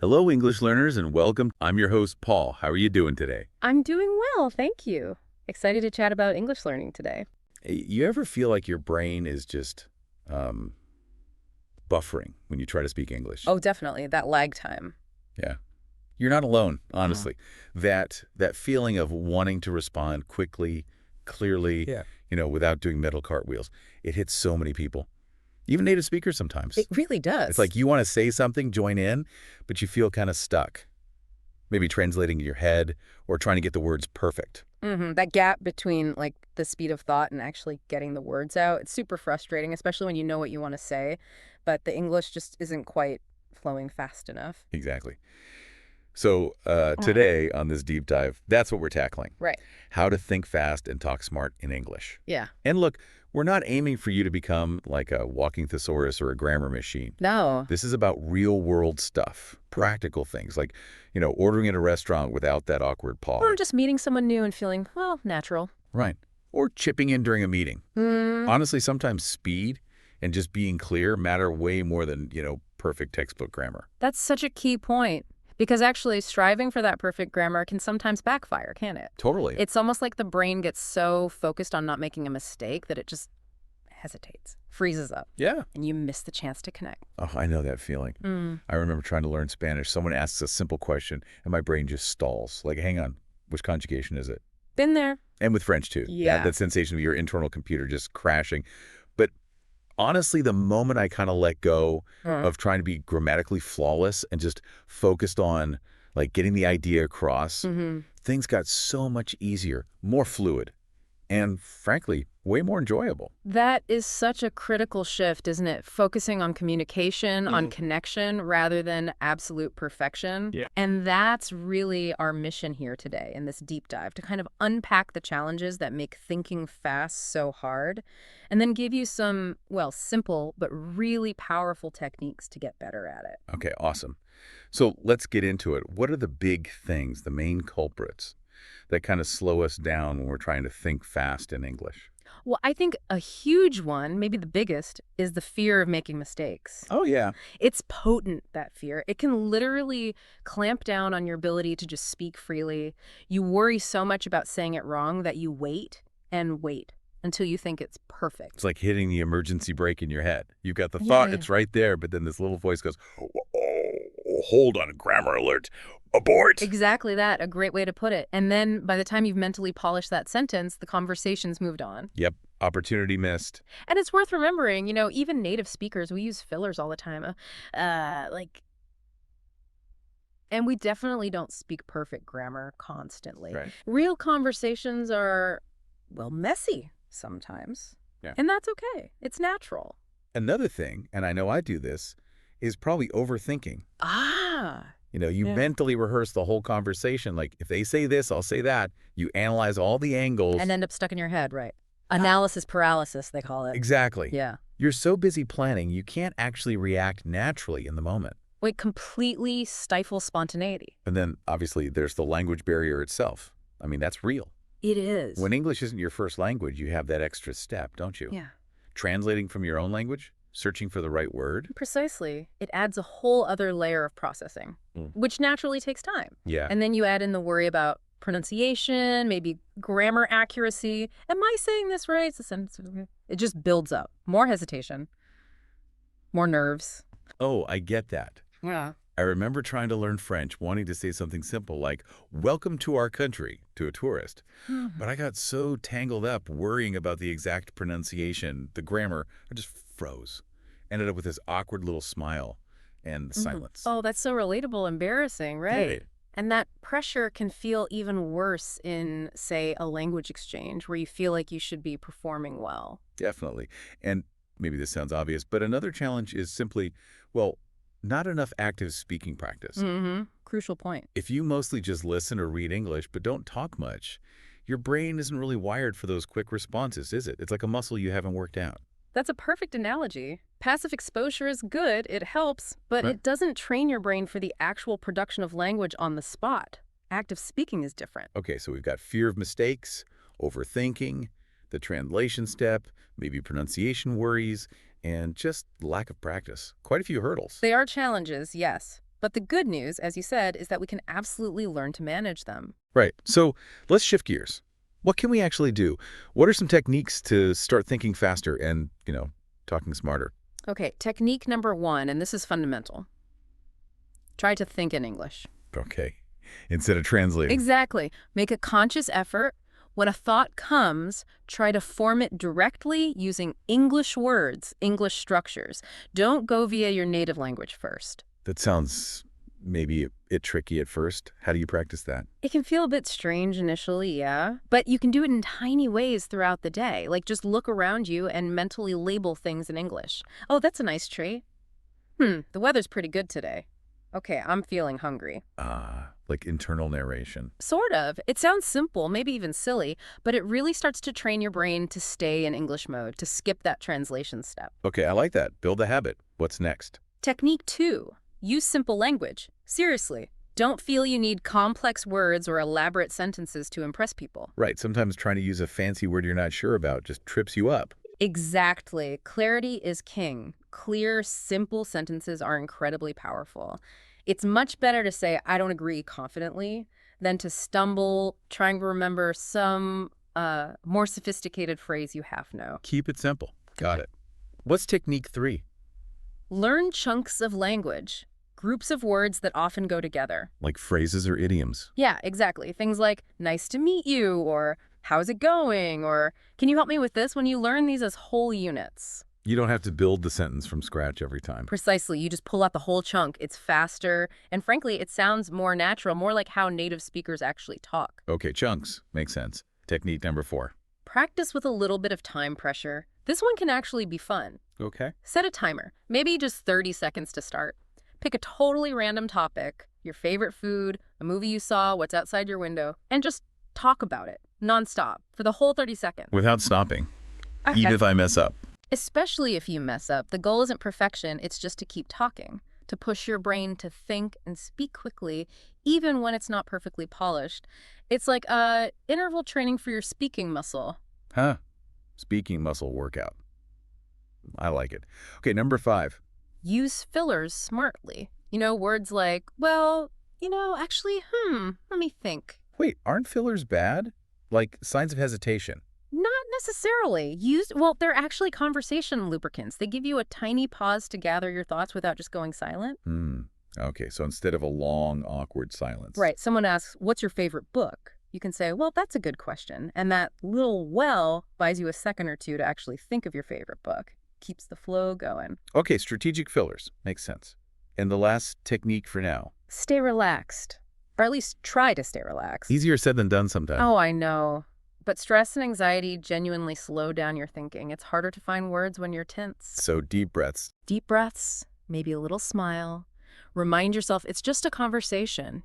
Hello, English learners, and welcome. I'm your host, Paul. How are you doing today? I'm doing well, thank you. Excited to chat about English learning today. Hey, you ever feel like your brain is just um, buffering when you try to speak English? Oh, definitely, that lag time. Yeah. You're not alone, Uh-huh. honestly. That feeling of wanting to respond quickly, clearly, Yeah. without doing mental cartwheels, it hits so many people, even native speakers It sometimes. really It's does. like you want to say something, join in, but you feel kind of stuck, maybe translating in your head or trying to get the words perfect. That gap between like the speed of thought and actually getting the words out, it's super frustrating, especially when you know what you want to say, but the English just isn't quite flowing fast enough. Exactly. So today on this deep dive, that's what we're tackling. Right. How to think fast and talk smart in English. Yeah. And look, we're not aiming for you to become like a walking thesaurus or a grammar machine. No. This is about real world stuff, practical things like, ordering at a restaurant without that awkward pause. Or just meeting someone new and feeling, well, natural. Right. Or chipping in during a meeting. Hmm. Honestly, sometimes speed and just being clear matter way more than, perfect textbook grammar. That's such a key point. Because actually, striving for that perfect grammar can sometimes backfire, can't it? Totally. It's almost like the brain gets so focused on not making a mistake that it just hesitates, freezes up, Yeah. and you miss the chance to connect. Oh, I know that feeling. I remember trying to learn Spanish. Someone asks a simple question, and my brain just stalls. Like, hang on, which conjugation is it? Been there. And with French, too. Yeah. That sensation of your internal computer just crashing. But honestly, the moment I kind of let go of trying to be grammatically flawless and just focused on, like, getting the idea across, things got so much easier, more fluid, and frankly, way more enjoyable. That is such a critical shift, isn't it? Focusing on communication, on connection, rather than absolute perfection. Yeah. And that's really our mission here today in this deep dive, to kind of unpack the challenges that make thinking fast so hard, and then give you some, well, simple but really powerful techniques to get better at it. Okay, awesome. So let's get into it. What are the big things, the main culprits that kind of slow us down when we're trying to think fast in English? Well, I think a huge one, maybe the biggest, is the fear of making mistakes. Oh, yeah. It's potent, that fear. It can literally clamp down on your ability to just speak freely. You worry so much about saying it wrong that you wait and wait until you think it's perfect. It's like hitting the emergency brake in your head. You've got the thought, Yeah. it's right there, but then this little voice goes, oh, hold on, grammar alert, abort. Exactly that, a great way to put it. And then by the time you've mentally polished that sentence, the conversation's moved on. Yep, opportunity missed. And it's worth remembering, even native speakers, we use fillers all the time. And we definitely don't speak perfect grammar constantly. Right. Real conversations are, well, messy sometimes. Yeah. And that's okay. It's natural. Another thing, and I know I do this, is probably overthinking. Ah, You Yeah. mentally rehearse the whole conversation. Like, if they say this, I'll say that. You analyze all the angles. and end up stuck in your head, right? Analysis paralysis, they call it. Exactly. Yeah. You're so busy planning, you can't actually react naturally in the moment. We completely stifle spontaneity. And then, obviously, there's the language barrier itself. I mean, that's real. It is. When English isn't your first language, you have that extra step, don't you? Yeah. Translating from your own language, searching for the right word. Precisely. It adds a whole other layer of processing, which naturally takes time. Yeah. And then you add in the worry about pronunciation, maybe grammar accuracy. Am I saying this right? It's a sentence. It just builds up. More hesitation, more nerves. Oh, I get that. Yeah. I remember trying to learn French, wanting to say something simple like, welcome to our country, to a tourist. But I got so tangled up worrying about the exact pronunciation, the grammar, I just froze. Ended up with this awkward little smile and silence. Oh, that's so relatable, embarrassing, right? Right. And that pressure can feel even worse in, say, a language exchange where you feel like you should be performing well. Definitely. And maybe this sounds obvious, but another challenge is simply, well, not enough active speaking practice. Crucial point. If you mostly just listen or read English but don't talk much, your brain isn't really wired for those quick responses, is it? It's like a muscle you haven't worked out. That's a perfect analogy. Passive exposure is good, it helps, but Right. it doesn't train your brain for the actual production of language on the spot. Active speaking is different. Okay, so we've got fear of mistakes, overthinking, the translation step, maybe pronunciation worries, and just lack of practice. Quite a few hurdles. They are challenges, yes, But the good news, as you said, is that we can absolutely learn to manage them. Right. So let's shift gears. What can we actually do? What are some techniques to start thinking faster and, talking smarter? Okay, technique number 1, and this is fundamental. Try to think in English. Okay. Instead of translating. Exactly. Make a conscious effort. When a thought comes, try to form it directly using English words, English structures. Don't go via your native language first. That sounds maybe a bit tricky at first. How do you practice that? It can feel a bit strange initially, yeah, but you can do it in tiny ways throughout the day. Like just look around you and mentally label things in English. Oh, that's a nice tree. The weather's pretty good today. Okay, I'm feeling hungry. Like internal narration. Sort of. It sounds simple, maybe even silly, but it really starts to train your brain to stay in English mode, to skip that translation step. Okay, I like that. Build a habit. What's next? Technique 2. Use simple language. Seriously. Don't feel you need complex words or elaborate sentences to impress people. Right, sometimes trying to use a fancy word you're not sure about just trips you up. Exactly. Clarity is king. Clear, simple sentences are incredibly powerful. It's much better to say, I don't agree confidently, than to stumble trying to remember some more sophisticated phrase you half know. Keep it simple. Got it. What's technique 3? Learn chunks of language, groups of words that often go together. Like phrases or idioms. Yeah, exactly. Things like, nice to meet you, or how's it going, or can you help me with this? When you learn these as whole units. You don't have to build the sentence from scratch every time. Precisely. You just pull out the whole chunk. It's faster, and frankly, it sounds more natural, more like how native speakers actually talk. Okay, chunks. Makes sense. Technique number 4. Practice with a little bit of time pressure. This one can actually be fun. Okay. Set a timer, maybe just 30 seconds to start. Pick a totally random topic, your favorite food, a movie you saw, what's outside your window, and just talk about it nonstop for the whole 30 seconds. Without stopping. Okay. Even if I mess up. Especially if you mess up, the goal isn't perfection, it's just to keep talking, to push your brain to think and speak quickly, even when it's not perfectly polished. It's like interval training for your speaking muscle. Huh. Speaking muscle workout. I like it. Okay, number 5. Use fillers smartly. Words like, well, actually, let me think. Wait, aren't fillers bad? Like signs of hesitation. Not necessarily. They're actually conversation lubricants. They give you a tiny pause to gather your thoughts without just going silent. Okay, so instead of a long, awkward silence. Right. Someone asks, what's your favorite book? You can say, well, that's a good question. And that little well buys you a second or two to actually think of your favorite book. Keeps the flow going. Okay, strategic fillers. Makes sense. And the last technique for now. Stay relaxed. Or at least try to stay relaxed. Easier said than done sometimes. Oh, I know. But stress and anxiety genuinely slow down your thinking. It's harder to find words when you're tense. So deep breaths. Deep breaths, maybe a little smile. Remind yourself it's just a conversation,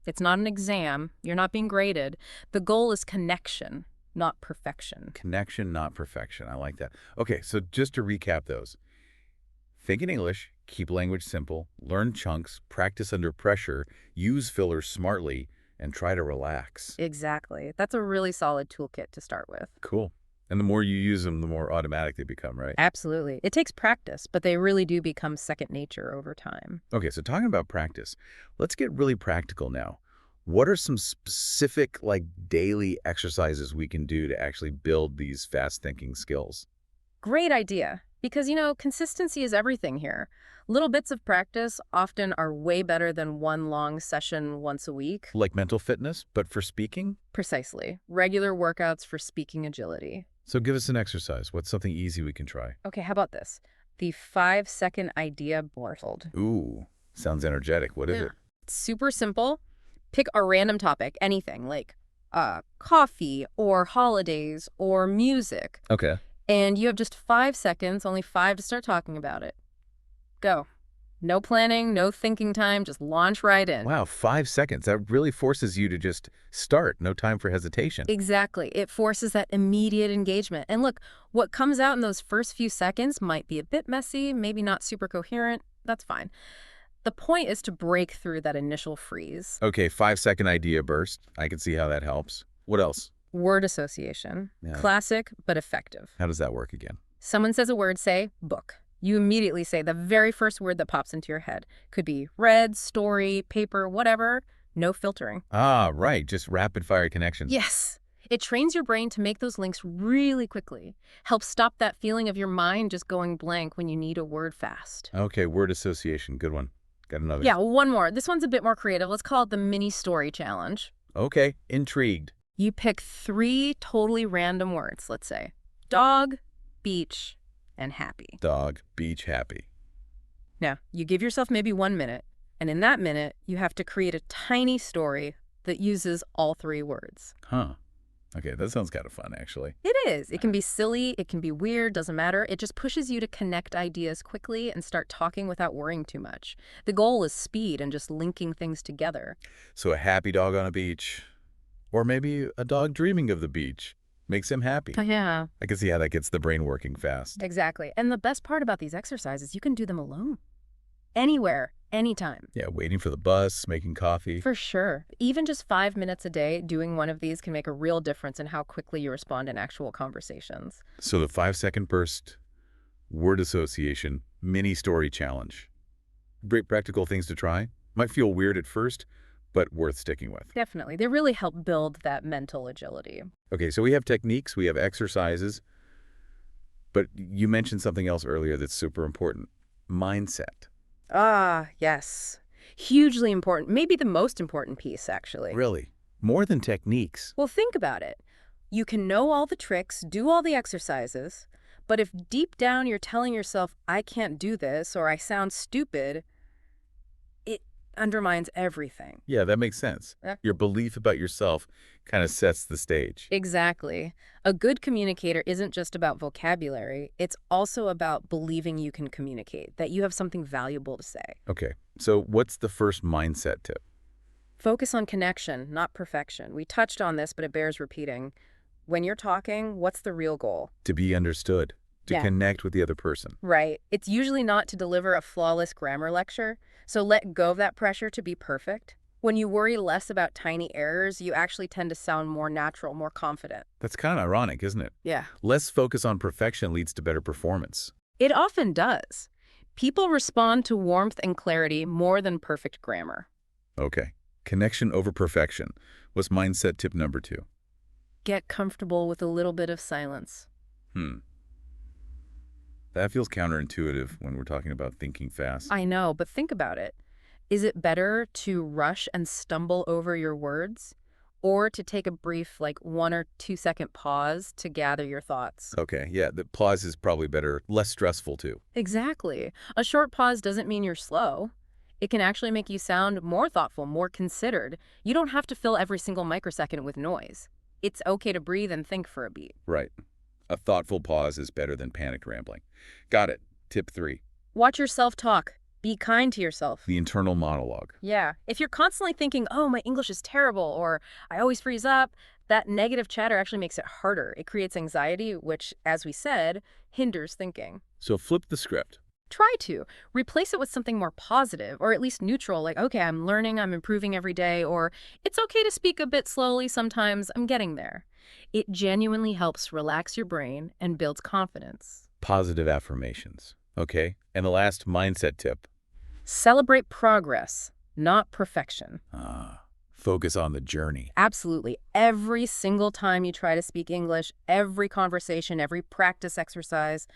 It's not an exam. You're not being graded. The goal is connection, not perfection. Connection, not perfection. I like that. Okay, so just to recap those. Think in English, keep language simple, learn chunks, practice under pressure, use fillers smartly, and try to relax. Exactly. That's a really solid toolkit to start with. Cool. And the more you use them, the more automatic they become, right? Absolutely. It takes practice, but they really do become second nature over time. Okay, so talking about practice, let's get really practical now. What are some specific, daily exercises we can do to actually build these fast-thinking skills? Great idea. Because, consistency is everything here. Little bits of practice often are way better than one long session once a week. Like mental fitness, but for speaking? Precisely. Regular workouts for speaking agility. So give us an exercise. What's something easy we can try? Okay, how about this? The 5-second idea board. Ooh, sounds energetic. What is it? It's super simple. Pick a random topic, anything, like coffee or holidays or music. Okay. And you have just 5 seconds, only 5 to start talking about it. Go. No planning, no thinking time, just launch right in. Wow, 5 seconds. That really forces you to just start. No time for hesitation. Exactly. It forces that immediate engagement. And look, what comes out in those first few seconds might be a bit messy, maybe not super coherent. That's fine. The point is to break through that initial freeze. Okay, 5-second idea burst. I can see how that helps. What else? Word association. Yeah. Classic, but effective. How does that work again? Someone says a word, say book. You immediately say the very first word that pops into your head. Could be read, story, paper, whatever. No filtering. Ah, right. Just rapid-fire connections. Yes. It trains your brain to make those links really quickly. Helps stop that feeling of your mind just going blank when you need a word fast. Okay, word association. Good one. Got another. Yeah, one more. This one's a bit more creative. Let's call it the mini story challenge. Okay, intrigued. You pick 3 totally random words, let's say. Dog, beach, and happy. Dog, beach, happy. Now, you give yourself maybe 1 minute, and in that minute, you have to create a tiny story that uses all 3 words. Huh. Okay, that sounds kind of fun, actually. It is. It can be silly, it can be weird, doesn't matter. It just pushes you to connect ideas quickly and start talking without worrying too much. The goal is speed and just linking things together. So a happy dog on a beach. Or maybe a dog dreaming of the beach. Makes him happy. Yeah. I can see how that gets the brain working fast. Exactly. And the best part about these exercises, you can do them alone. Anywhere, anytime. Yeah, waiting for the bus, making coffee. For sure. Even just 5 minutes a day doing one of these can make a real difference in how quickly you respond in actual conversations. So the 5-second burst, word association, mini story challenge. Great practical things to try. Might feel weird at first, but worth sticking with. Definitely. They really help build that mental agility. Okay, so we have techniques, we have exercises, but you mentioned something else earlier that's super important. Mindset. Ah, yes. Hugely important. Maybe the most important piece, actually. Really? More than techniques. Well, think about it. You can know all the tricks, do all the exercises, but if deep down you're telling yourself, I can't do this, or I sound stupid, it undermines everything. Yeah, that makes sense. Yeah. Your belief about yourself kind of sets the stage. Exactly. A good communicator isn't just about vocabulary, it's also about believing you can communicate, that you have something valuable to say. Okay, so what's the first mindset tip? Focus on connection, not perfection. We touched on this, but it bears repeating. When you're talking, what's the real goal? To be understood, to Yeah. connect with the other person. Right. It's usually not to deliver a flawless grammar lecture, so let go of that pressure to be perfect. When you worry less about tiny errors, you actually tend to sound more natural, more confident. That's kind of ironic, isn't it? Yeah. Less focus on perfection leads to better performance. It often does. People respond to warmth and clarity more than perfect grammar. Okay, connection over perfection. What's mindset tip number 2? Get comfortable with a little bit of silence. That feels counterintuitive when we're talking about thinking fast. I know, but think about it. Is it better to rush and stumble over your words, or to take a brief, like 1 or 2 second pause to gather your thoughts? Okay, yeah, the pause is probably better, less stressful too. Exactly. A short pause doesn't mean you're slow. It can actually make you sound more thoughtful, more considered. You don't have to fill every single microsecond with noise. It's okay to breathe and think for a beat. Right. A thoughtful pause is better than panicked rambling. Got it. Tip 3, Watch yourself talk. Be kind to yourself. the internal monologue. Yeah. If you're constantly thinking, oh, my English is terrible, or I always freeze up, that negative chatter actually makes it harder. It creates anxiety, which, as we said, hinders thinking. So flip the script. Try to. Replace it with something more positive, or at least neutral, like, okay, I'm learning, I'm improving every day, or it's okay to speak a bit slowly sometimes, I'm getting there. It genuinely helps relax your brain and builds confidence. Positive affirmations. Okay, and the last mindset tip. Celebrate progress, not perfection. Focus on the journey. Absolutely. Every single time you try to speak English, every conversation, every practice exercise,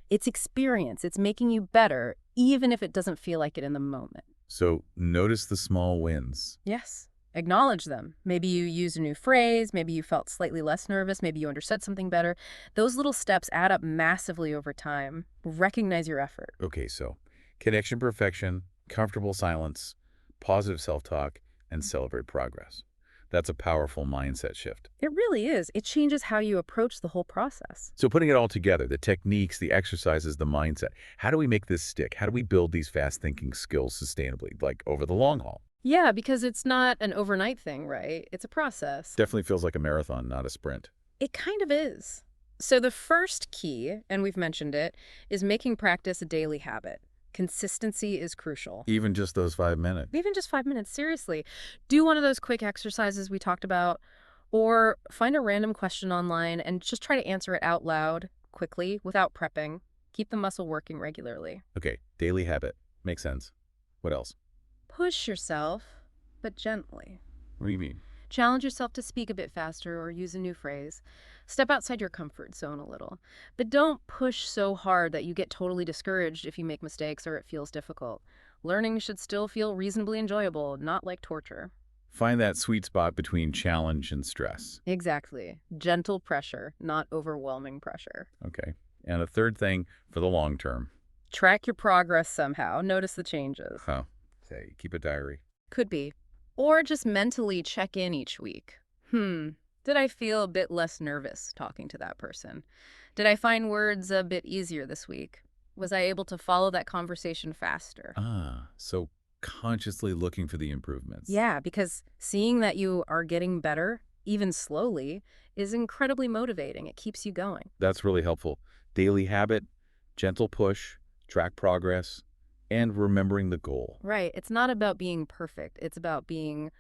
it's experience. It's making you better, even if it doesn't feel like it in the moment. So notice the small wins. Yes. Acknowledge them. Maybe you used a new phrase, maybe you felt slightly less nervous, maybe you understood something better. Those little steps add up massively over time. Recognize your effort. Okay, so connection perfection, comfortable silence, positive self-talk, and celebrate progress. That's a powerful mindset shift. It really is. It changes how you approach the whole process. So putting it all together, the techniques, the exercises, the mindset, how do we make this stick? How do we build these fast thinking skills sustainably, like over the long haul? Yeah, because it's not an overnight thing, right? It's a process. Definitely feels like a marathon, not a sprint. It kind of is. So the first key, and we've mentioned it, is making practice a daily habit. Consistency is crucial. Even just those 5 minutes. Even just 5 minutes, seriously. Do one of those quick exercises we talked about, or find a random question online and just try to answer it out loud, quickly, without prepping. Keep the muscle working regularly. Okay, daily habit. Makes sense. What else? Push yourself, but gently. What do you mean? Challenge yourself to speak a bit faster or use a new phrase. Step outside your comfort zone a little. But don't push so hard that you get totally discouraged if you make mistakes or it feels difficult. Learning should still feel reasonably enjoyable, not like torture. Find that sweet spot between challenge and stress. Exactly. Gentle pressure, not overwhelming pressure. Okay. And a third thing for the long term. Track your progress somehow. Notice the changes. Huh. Say, keep a diary. Could be. Or just mentally check in each week. Did I feel a bit less nervous talking to that person? Did I find words a bit easier this week? Was I able to follow that conversation faster? So consciously looking for the improvements. Yeah, because seeing that you are getting better, even slowly, is incredibly motivating. It keeps you going. That's really helpful. Daily habit, gentle push, track progress, and remembering the goal. Right. It's not about being perfect. It's about being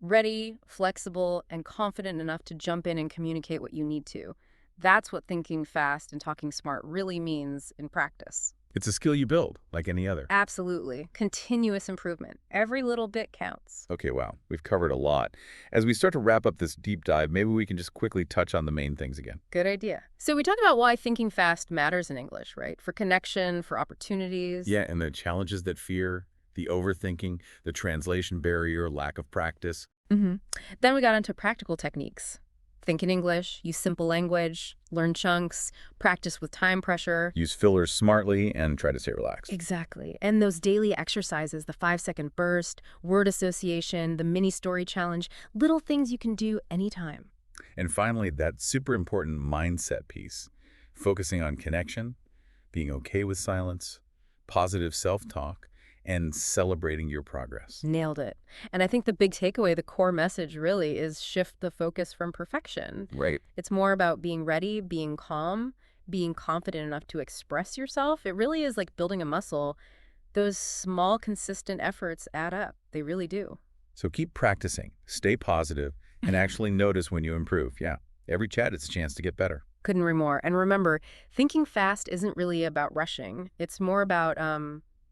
ready, flexible, and confident enough to jump in and communicate what you need to. That's what thinking fast and talking smart really means in practice. It's a skill you build, like any other. Absolutely. Continuous improvement. Every little bit counts. Okay, wow. We've covered a lot. As we start to wrap up this deep dive, maybe we can just quickly touch on the main things again. Good idea. So we talked about why thinking fast matters in English, right? For connection, for opportunities. Yeah, and the challenges that fear, the overthinking, the translation barrier, lack of practice. Then we got into practical techniques. Think in English, use simple language, learn chunks, practice with time pressure. Use fillers smartly and try to stay relaxed. Exactly. And those daily exercises, the 5-second burst, word association, the mini story challenge, little things you can do anytime. And finally, that super important mindset piece, focusing on connection, being okay with silence, positive self-talk, and celebrating your progress. Nailed it. And I think the big takeaway, the core message really is shift the focus from perfection. Right. It's more about being ready, being calm, being confident enough to express yourself. It really is like building a muscle. Those small, consistent efforts add up. They really do. So keep practicing, stay positive, and actually notice when you improve. Yeah, every chat is a chance to get better. Couldn't agree more. And remember, thinking fast isn't really about rushing. It's more about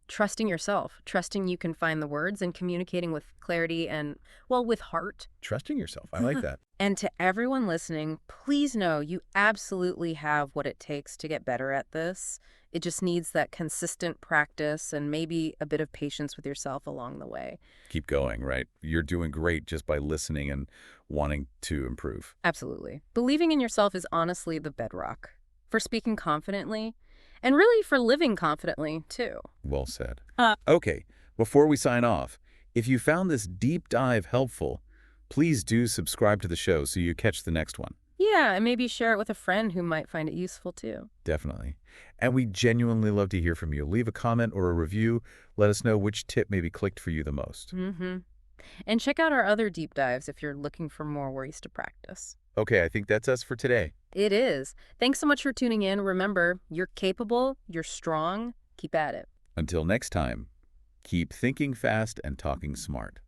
trusting yourself, trusting you can find the words and communicating with clarity and, well, with heart. Trusting yourself. I like that. And to everyone listening, please know you absolutely have what it takes to get better at this. It just needs that consistent practice and maybe a bit of patience with yourself along the way. Keep going, right? You're doing great just by listening and wanting to improve. Absolutely. Believing in yourself is honestly the bedrock for speaking confidently and really for living confidently, too. Well said. Okay, before we sign off, if you found this deep dive helpful, please do subscribe to the show so you catch the next one. Yeah, and maybe share it with a friend who might find it useful, too. Definitely. And we genuinely love to hear from you. Leave a comment or a review. Let us know which tip maybe clicked for you the most. And check out our other deep dives if you're looking for more ways to practice. Okay, I think that's us for today. It is. Thanks so much for tuning in. Remember, you're capable, you're strong. Keep at it. Until next time, keep thinking fast and talking smart.